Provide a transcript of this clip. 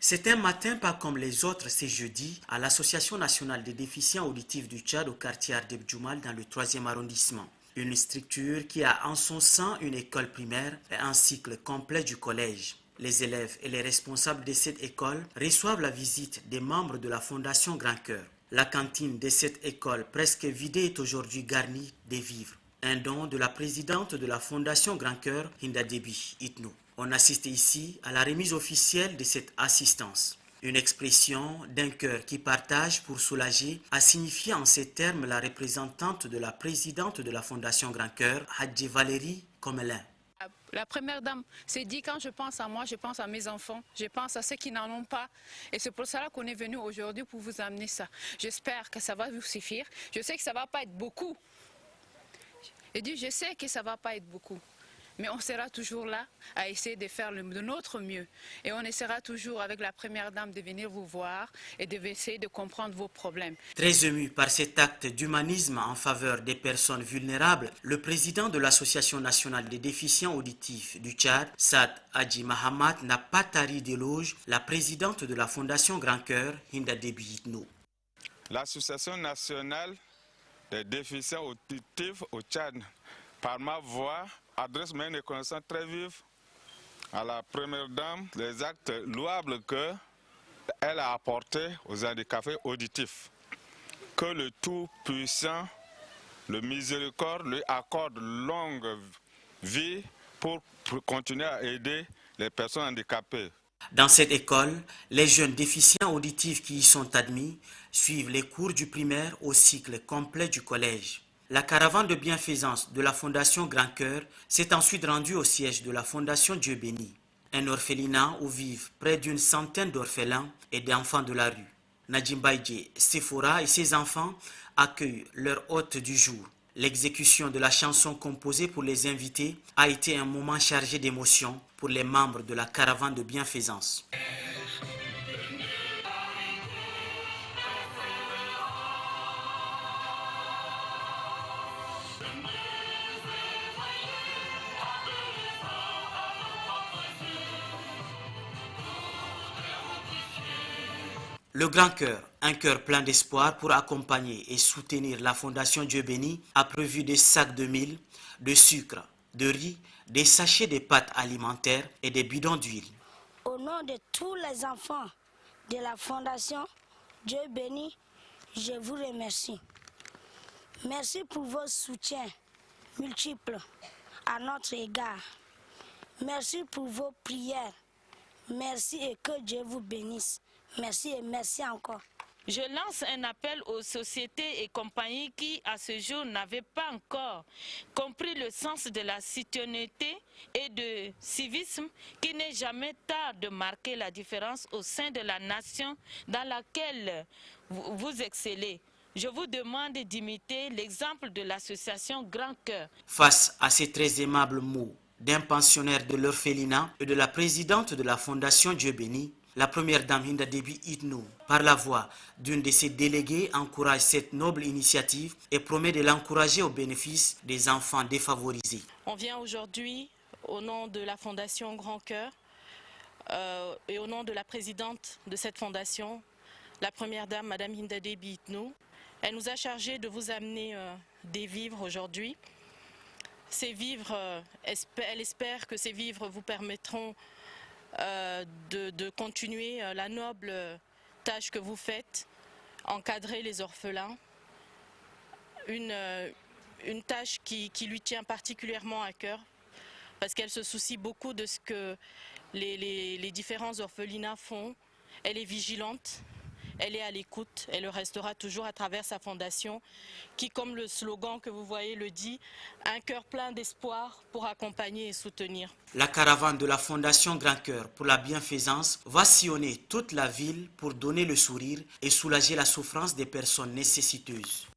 C'est un matin pas comme les autres, c'est jeudi, à l'Association nationale des déficients auditifs du Tchad au quartier Ardeb Djoumal dans le 3e arrondissement. Une structure qui a en son sein une école primaire et un cycle complet du collège. Les élèves et les responsables de cette école reçoivent la visite des membres de la Fondation Grand Cœur. La cantine de cette école presque vidée est aujourd'hui garnie des vivres. Un don de la présidente de la Fondation Grand Cœur, Hinda Déby Itno. On assiste ici à la remise officielle de cette assistance. Une expression d'un cœur qui partage pour soulager a signifié en ces termes la représentante de la présidente de la Fondation Grand Cœur, Hadji Valérie Comelin. La première dame s'est dit, quand je pense à moi, je pense à mes enfants, je pense à ceux qui n'en ont pas. Et c'est pour cela qu'on est venu aujourd'hui pour vous amener ça. J'espère que ça va vous suffire. Je sais que ça ne va pas être beaucoup. Je sais que ça ne va pas être beaucoup. Mais on sera toujours là à essayer de faire de notre mieux. Et on essaiera toujours avec la première dame de venir vous voir et d'essayer de comprendre vos problèmes. Très ému par cet acte d'humanisme en faveur des personnes vulnérables, le président de l'Association nationale des déficients auditifs du Tchad, Saad Hadji Mahamat, n'a pas tari d'éloge la présidente de la Fondation Grand Cœur, Hinda Déby Itno. L'Association nationale des déficients auditifs au Tchad, par ma voix, adresse mes reconnaissances très vives à la première dame les actes louables qu'elle a apportés aux handicapés auditifs. Que le Tout-Puissant, le Miséricorde, lui accorde longue vie pour continuer à aider les personnes handicapées. Dans cette école, les jeunes déficients auditifs qui y sont admis suivent les cours du primaire au cycle complet du collège. La caravane de bienfaisance de la Fondation Grand Cœur s'est ensuite rendue au siège de la Fondation Dieu Béni, un orphelinat où vivent près d'une centaine d'orphelins et d'enfants de la rue. Nadjim Baïdje, Sephora et ses enfants accueillent leur hôte du jour. L'exécution de la chanson composée pour les invités a été un moment chargé d'émotion pour les membres de la caravane de bienfaisance. Le Grand Cœur, un cœur plein d'espoir pour accompagner et soutenir la Fondation Dieu Béni, a prévu des sacs de mil, de sucre, de riz, des sachets de pâtes alimentaires et des bidons d'huile. Au nom de tous les enfants de la Fondation Dieu Béni, je vous remercie. Merci pour vos soutiens multiples à notre égard. Merci pour vos prières. Merci et que Dieu vous bénisse. Merci et merci encore. Je lance un appel aux sociétés et compagnies qui, à ce jour, n'avaient pas encore compris le sens de la citoyenneté et de civisme, qu'il n'est jamais tard de marquer la différence au sein de la nation dans laquelle vous excellez. Je vous demande d'imiter l'exemple de l'association Grand Cœur. Face à ces très aimables mots d'un pensionnaire de l'orphelinat et de la présidente de la Fondation Dieu Béni, la première dame Hinda Déby Itno, par la voix d'une de ses déléguées, encourage cette noble initiative et promet de l'encourager au bénéfice des enfants défavorisés. On vient aujourd'hui, au nom de la Fondation Grand Cœur et au nom de la présidente de cette fondation, la première dame, Madame Hinda Déby Itno. Elle nous a chargé de vous amener des vivres aujourd'hui. Ces vivres, elle espère que ces vivres vous permettront de continuer la noble tâche que vous faites, encadrer les orphelins, une tâche qui lui tient particulièrement à cœur, parce qu'elle se soucie beaucoup de ce que les différents orphelinats font. Elle est vigilante, elle est à l'écoute, elle le restera toujours à travers sa fondation, qui, comme le slogan que vous voyez le dit, un cœur plein d'espoir pour accompagner et soutenir. La caravane de la Fondation Grand Cœur pour la bienfaisance va sillonner toute la ville pour donner le sourire et soulager la souffrance des personnes nécessiteuses.